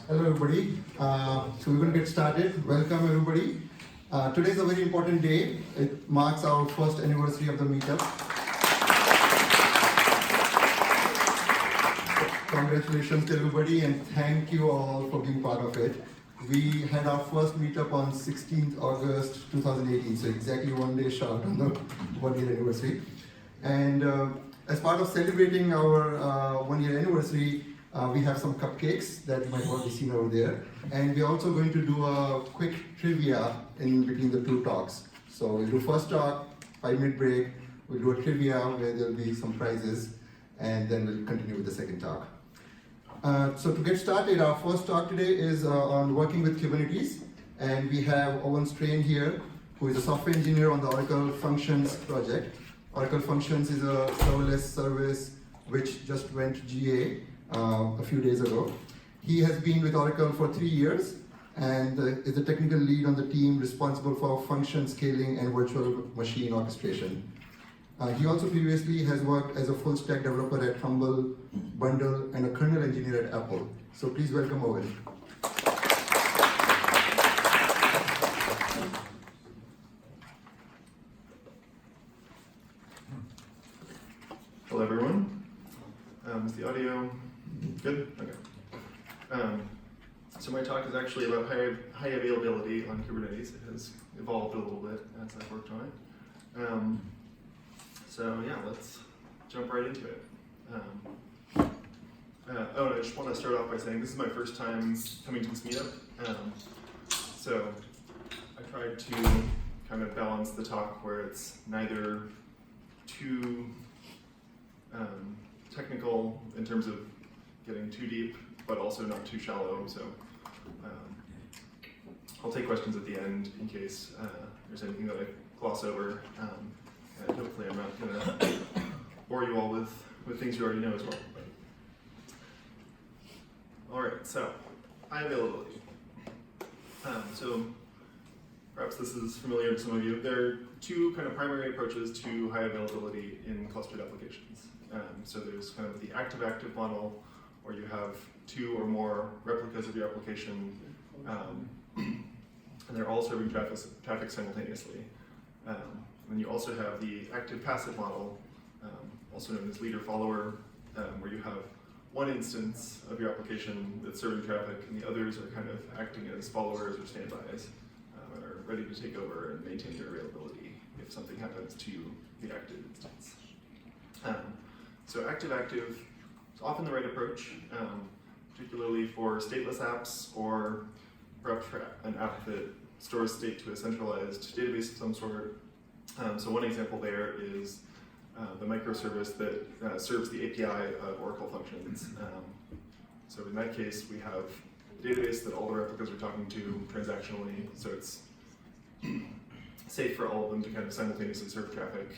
Hello everybody. So we're going to get started. Welcome everybody. Today is a very important day. It marks our first anniversary of the meetup. Congratulations to everybody and thank you all for being part of it. We had our first meetup on 16th August 2018, so exactly 1 day short on the 1 year anniversary. And as part of celebrating our 1 year anniversary, we have some cupcakes that you might have already seen over there. And we're also going to do a quick trivia in between the two talks. So we'll do first talk, 5-minute break, we'll do a trivia where there'll be some prizes, and then we'll continue with the second talk. So to get started, our first talk today is on working with Kubernetes. And we have Owen Strain here, who is a software engineer on the Oracle Functions project. Oracle Functions is a serverless service which just went GA a few days ago. He has been with Oracle for 3 years and is the technical lead on the team responsible for function scaling and virtual machine orchestration. He also previously has worked as a full stack developer at Humble Bundle and a kernel engineer at Apple. So please welcome Owen. Hello everyone. Is the audio good? Okay. So my talk is actually about high availability on Kubernetes. It has evolved a little bit as I've worked on it. So yeah, let's jump right into it. And I just want to start off by saying this is my first time coming to this meetup. So I tried to kind of balance the talk where it's neither too technical in terms of getting too deep, but also not too shallow. So I'll take questions at the end in case there's anything that I gloss over. And hopefully I'm not going to bore you all with things you already know as well. All right, so high availability. So perhaps this is familiar to some of you. There are two kind of primary approaches to high availability in clustered applications. So there's kind of the active-active model, where you have 2 or more replicas of your application, and they're all serving traffic simultaneously. And you also have the active-passive model, also known as leader-follower, where you have one instance of your application that's serving traffic, and the others are kind of acting as followers or standbys, and are ready to take over and maintain their availability if something happens to the active instance. So active-active is often the right approach, particularly for stateless apps or perhaps for an app that stores state to a centralized database of some sort. So one example there is the microservice that serves the API of Oracle Functions. So in that case, we have a database that all the replicas are talking to transactionally, so it's safe for all of them to kind of simultaneously serve traffic.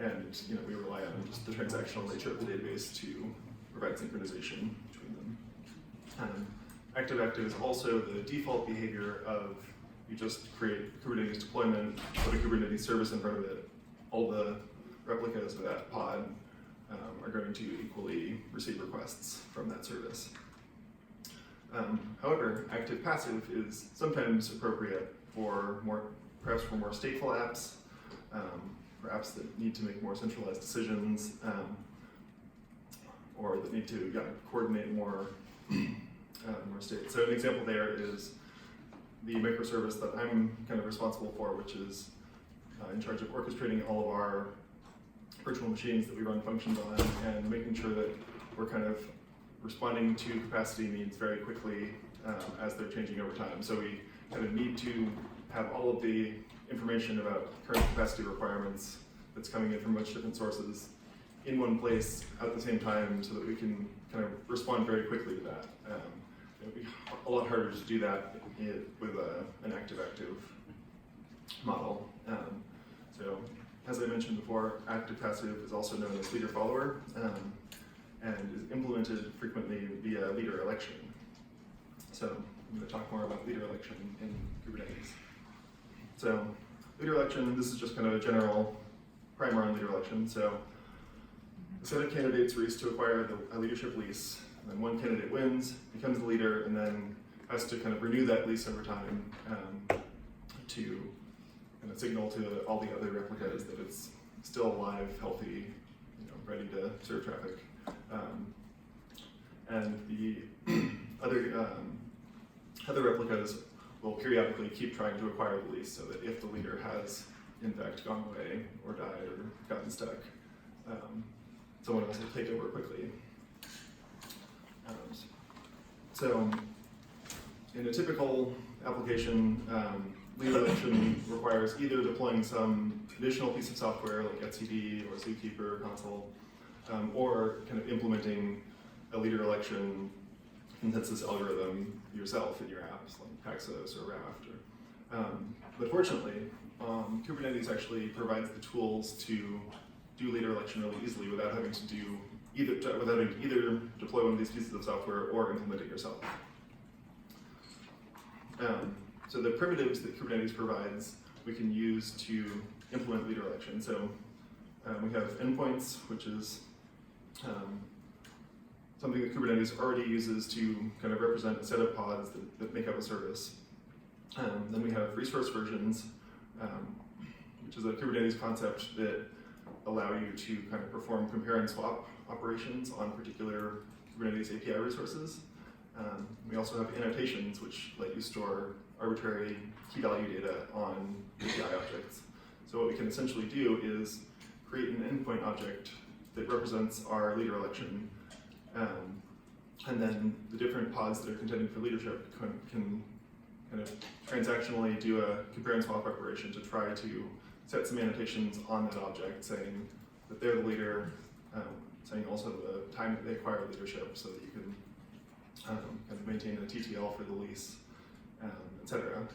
And we rely on just the transactional nature of the database to provide synchronization between them. Active-active is also the default behavior of you just create a Kubernetes deployment, put a Kubernetes service in front of it. All the replicas of that pod are going to equally receive requests from that service. However, active-passive is sometimes appropriate for perhaps for more stateful apps, for apps that need to make more centralized decisions, or that need to coordinate more state. So an example there is the microservice that I'm kind of responsible for, which is in charge of orchestrating all of our virtual machines that we run functions on and making sure that we're kind of responding to capacity needs very quickly as they're changing over time. So we kind of need to have all of the information about current capacity requiremements that's coming in from much different sources in one place at the same time so that we can kind of respond very quickly to that. It would be a lot harder to do that with an active-active model. So as I mentioned before, active-passive is also known as leader-follower and is implemented frequently via leader election. So I'm going to talk more about leader election in Kubernetes. So leader election, this is just kind of a general primer on leader election. So a set of candidates race to acquire a leadership lease and then one candidate wins, becomes the leader, and then has to kind of renew that lease over time to kind of signal to all the other replicas that it's still alive, healthy, ready to serve traffic. And the other replicas will periodically keep trying to acquire the lease so that if the leader has in fact gone away or died or gotten stuck, someone else will take over quickly. So in a typical application, leader election requires either deploying some additional piece of software like etcd or zookeeper or console, or kind of implementing a leader election consensus algorithm yourself in your apps like Paxos or Raft. But fortunately, Kubernetes actually provides the tools to do leader election really easily without having to either deploy one of these pieces of software or implement it yourself. So the primitives that Kubernetes provides we can use to implement leader election. So we have endpoints, which is something that Kubernetes already uses to kind of represent a set of pods that make up a service. Then we have resource versions, which is a Kubernetes concept that allow you to kind of perform compare and swap operations on particular Kubernetes API resources. We also have annotations, which let you store arbitrary key value data on API objects. So what we can essentially do is create an endpoint object that represents our leader election, and then the different pods that are contending for leadership can kind of transactionally do a compare and swap operation to try to set some annotations on that object saying that they're the leader, saying also the time that they acquire leadership so that you can kind of maintain a TTL for the lease, etc.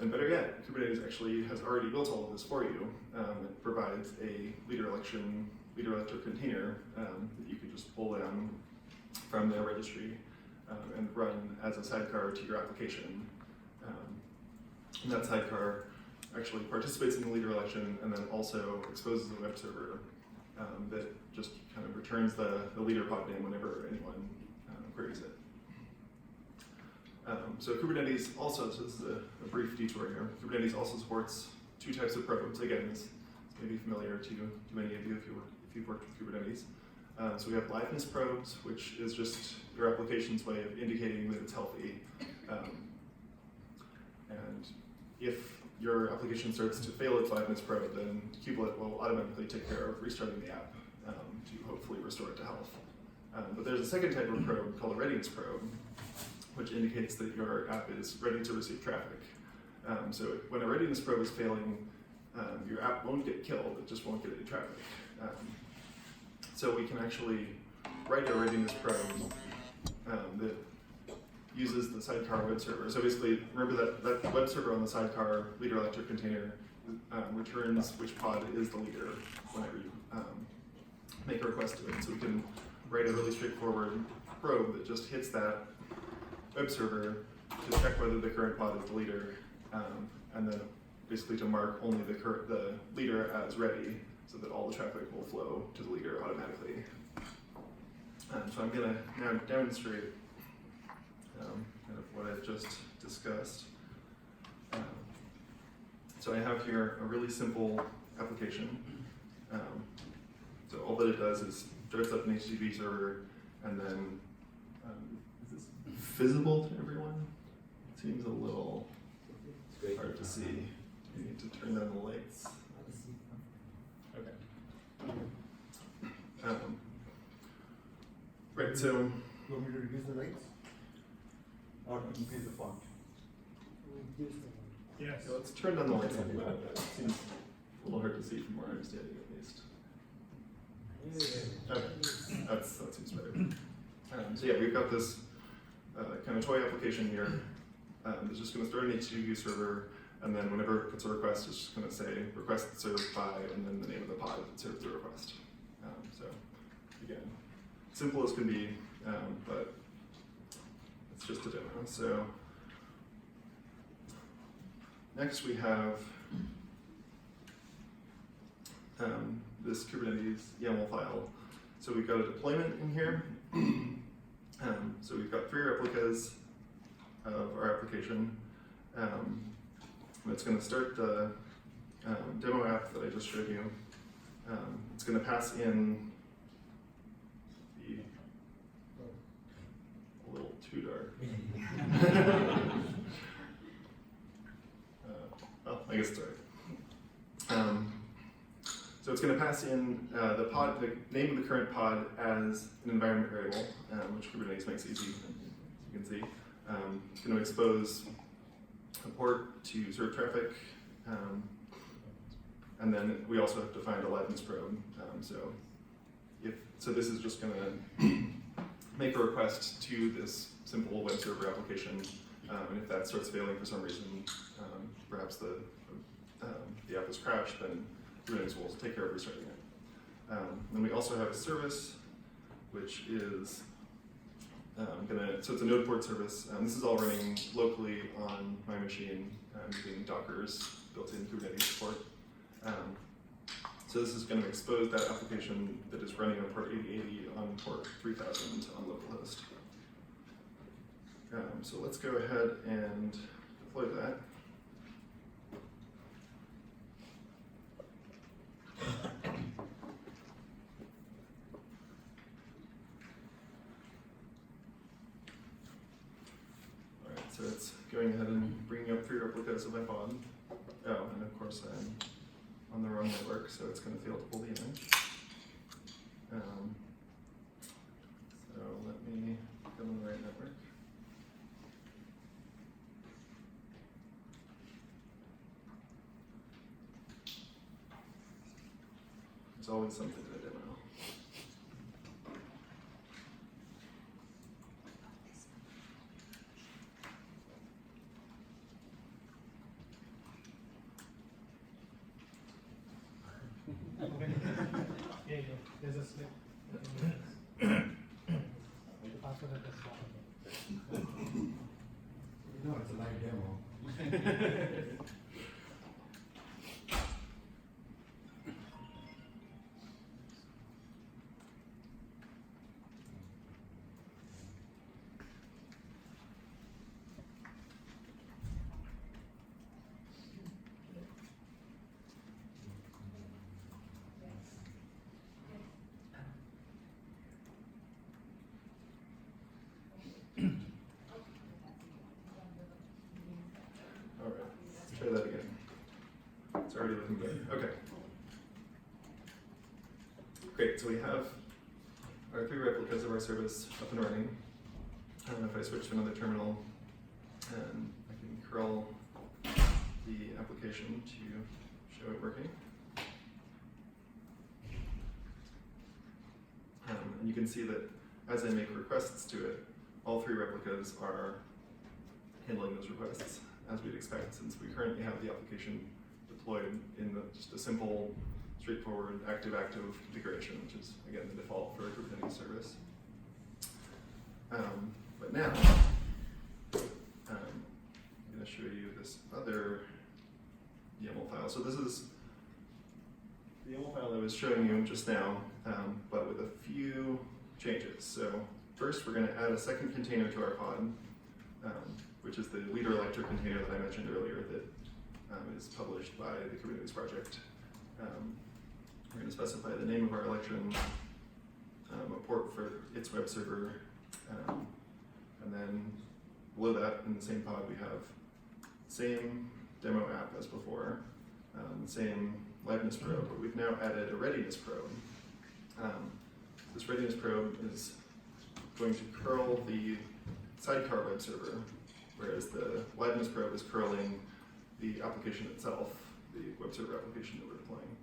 And better yet, Kubernetes actually has already built all of this for you. It provides a leader elector container that you can just pull down from their registry and run as a sidecar to your application. And that sidecar actually participates in the leader election and then also exposes a web server that just kind of returns the leader pod name whenever anyone queries it. So Kubernetes also, so this is a brief detour here, Kubernetes also supports two types of probes. Again, this may be familiar to many of you if you've worked with Kubernetes. So we have liveness probes, which is just your application's way of indicating that it's healthy. And if your application starts to fail its liveness probe, then Kubelet will automatically take care of restarting the app to hopefully restore it to health. But there's a second type of probe called a readiness probe, which indicates that your app is ready to receive traffic. So when a readiness probe is failing, your app won't get killed, it just won't get any traffic. So we can actually write a readiness probe that uses the sidecar web server. So basically, remember that web server on the sidecar leader elector container returns which pod is the leader whenever you make a request to it. So we can write a really straightforward probe that just hits that web server to check whether the current pod is the leader, and then basically to mark only the leader as ready so that all the traffic will flow to the leader automatically. So I'm going to now demonstrate kind of what I've just discussed. So I have here a really simple application. So all that it does is starts up an HTTP server, and then is this visible to everyone? It seems a little hard to see. You need to turn down the lights. Okay. Right, so You want me to reduce the lights? Or increase the font? Yes. yeah, let's turn down the lights a little bit. It seems a little hard to see from where I'm standing at least. Okay, that seems better. So yeah, we've got this kind of toy application here. It's just going to start an HTTP server, and then whenever it puts a request, it's just going to say request served by, and then the name of the pod that serves the request. So again, simple as can be, but it's just a demo. So next we have this Kubernetes YAML file. So we've got a deployment in here. So we've got 3 replicas of our application. It's going to start the demo app that I just showed you. It's going to pass in the a little too dark. Well, I guess it's all right. So it's going to pass in the name of the current pod as an environment variable, which Kubernetes makes easy, as you can see. It's going to expose a port to serve traffic, and then we also have to find a liveness probe. So this is just going to make a request to this simple web server application, and if that starts failing for some reason, perhaps the app has crashed, then Kubernetes will take care of restarting it. Then we also have a service, which is so it's a node port service. This is all running locally on my machine using Docker's built-in Kubernetes support. So this is going to expose that application that is running on port 8080 on port 3000 on localhost. So let's go ahead and deploy that. So it's going ahead and bringing up 3 replicas of my pod. Oh, and of course I'm on the wrong network, so it's going to fail to pull the image. So let me go on the right network. There's always something in a demo. Yeah, there's a slip. Password at the start. No, it's a live demo. All right, let's try that again. It's already looking good. Okay. Great, so we have our 3 replicas of our service up and running. If I switch to another terminal, and I can curl the application to show it working. And you can see that as I make requests to it, all 3 replicas are handling those requests as we'd expect, since we currently have the application deployed in just a simple, straightforward active-active configuration, which is, again, the default for a Kubernetes service. But now, I'm going to show you this other YAML file. So this is the YAML file I was showing you just now, but with a few changes. So first, we're going to add a second container to our pod, which is the leader lecture container that I mentioned earlier that is published by the Kubernetes project. We're going to specify the name of our election, a port for its web server, and then below that in the same pod we have same demo app as before, same liveness probe, but we've now added a readiness probe. This readiness probe is going to curl the sidecar web server, whereas the liveness probe is curling the application itself, the web server application that we're deploying.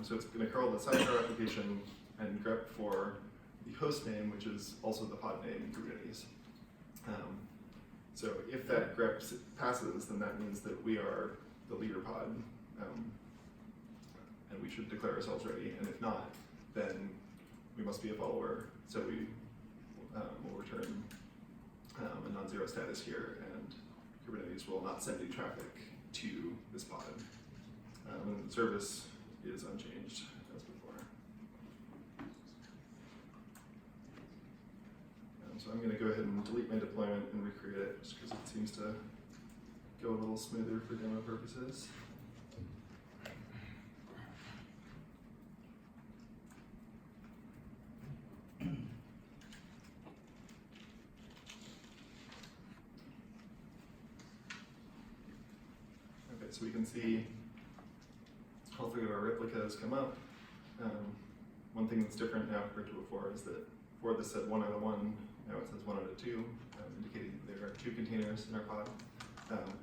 So it's going to curl the sidecar application and grep for the host name, which is also the pod name in Kubernetes. So if that grep passes, then that means that we are the leader pod, and we should declare ourselves ready. And if not, then we must be a follower. So we will return a non-zero status here, and Kubernetes will not send any traffic to this pod. And the service is unchanged as before. So I'm going to go ahead and delete my deployment and recreate it just because it seems to go a little smoother for demo purposes. Okay, so we can see all three of our replicas come up. One thing that's different now compared to before is that before this said 1 out of 1, now it says 1 out of 2, indicating that there are 2 containers in our pod.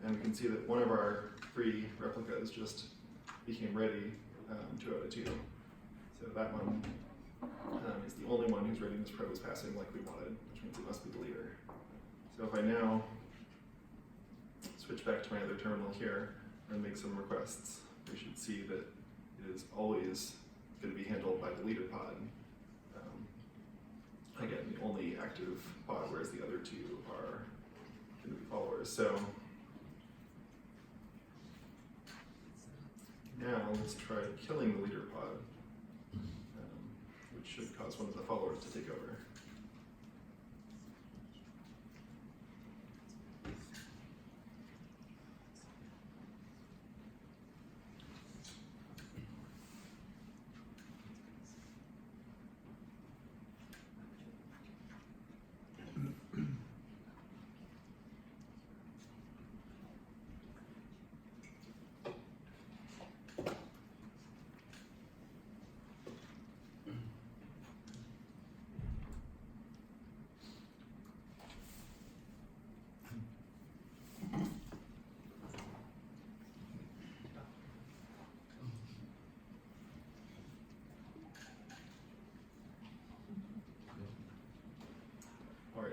And we can see that one of our 3 replicas just became ready 2 out of 2. So that one is the only one whose readiness pro is passing like we wanted, which means it must be the leader. So if I now switch back to my other terminal here and make some requests, we should see that it is always going to be handled by the leader pod. Again, the only active pod, whereas the other 2 are going to be followers. So now let's try killing the leader pod, which should cause one of the followers to take over.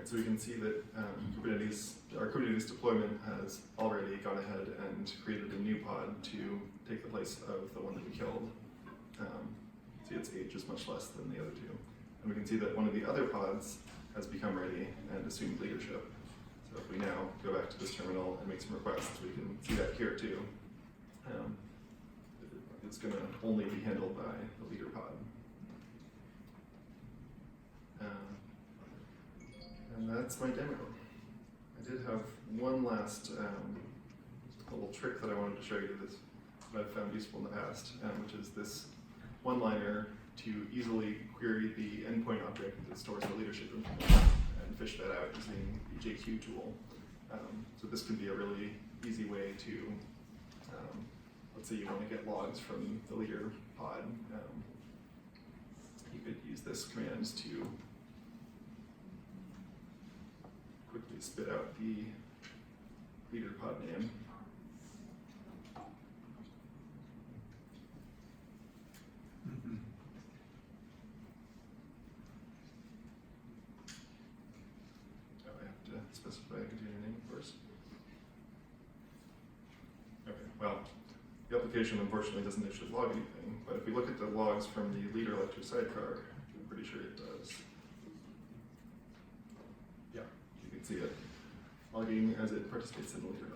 So we can see that our Kubernetes deployment has already gone ahead and created a new pod to take the place of the one that we killed. See, its age is much less than the other 2. And we can see that one of the other pods has become ready and assumed leadership. So if we now go back to this terminal and make some requests, we can see that here too. It's going to only be handled by the leader pod. And that's my demo. I did have one last little trick that I wanted to show you that I've found useful in the past, which is this one-liner to easily query the endpoint object that stores the leadership information and fish that out using the JQ tool. So this can be a really easy way to, let's say you want to get logs from the leader pod. You could use this command to quickly spit out the leader pod name. Oh, I have to specify a container name, of course. Okay, well, the application unfortunately doesn't actually log anything, but if we look at the logs from the leader lecture sidecar, I'm pretty sure it does. Yeah, you can see it logging as it participates in the leader lecture.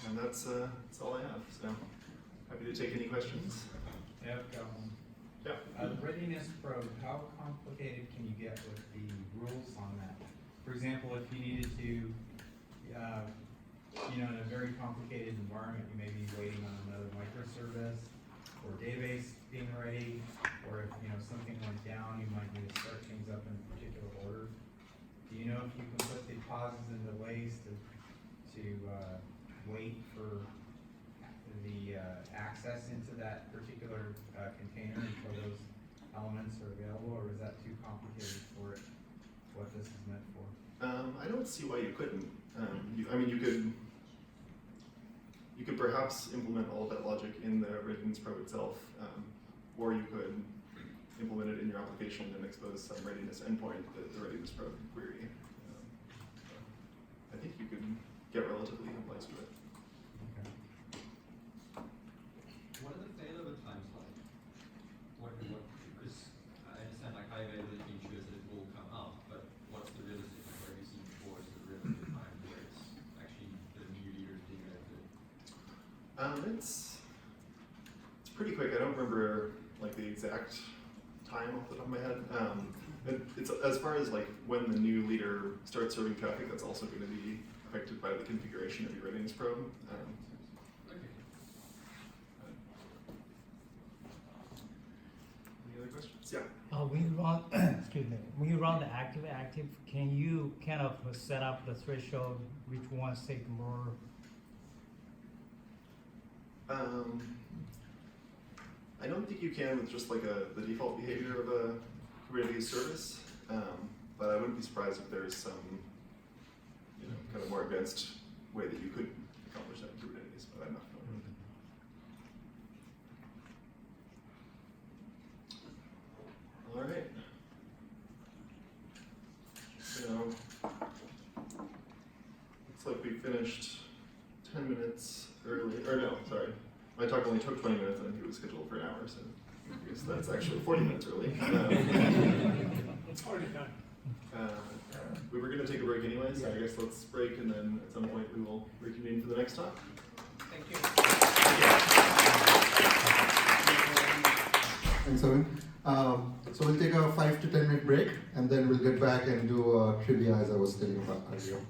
And that's all I have, so happy to take any questions. Yeah, I've got one. Yeah. Readiness probe, how complicated can you get with the rules on that? For example, if you needed to, in a very complicated environment, you may be waiting on another microservice or database being ready, or if something went down, you might need to start things up in a particular order. Do you know if you can put the pauses and delays to wait for the access into that particular container until those elements are available, or is that too complicated for it, what this is meant for? I don't see why you couldn't. You could perhaps implement all of that logic in the readiness probe itself, or you could implement it in your application and expose some readiness endpoint that the readiness probe can query. I think you could get relatively complex with it. What are the failover times like? Because I understand like high availability ensures that it will come up, but what's the realistic, like what have you seen before, is the realistic time where it's actually the new leader is being able to? It's pretty quick. I don't remember like the exact time off the top of my head. It's as far as like when the new leader starts serving traffic, that's also going to be affected by the configuration of your readiness probe. Okay. Any other questions? Yeah. When you run, excuse me, when you run the active, can you kind of set up the threshold which ones take more? I don't think you can with just like the default behavior of a Kubernetes service, but I wouldn't be surprised if there's some, kind of more advanced way that you could accomplish that in Kubernetes, but I'm not familiar with it. All right. So, looks like we finished 10 minutes early, or no, sorry. My talk only took 20 minutes and it was scheduled for an hour, so I guess that's actually 40 minutes early. It's already done. We were going to take a break anyway, so I guess let's break and then at some point we will reconvene for the next talk. Thank you. Thanks, Owen. So we'll take a 5 to 10 minute break and then we'll get back and do trivia as I was telling about earlier.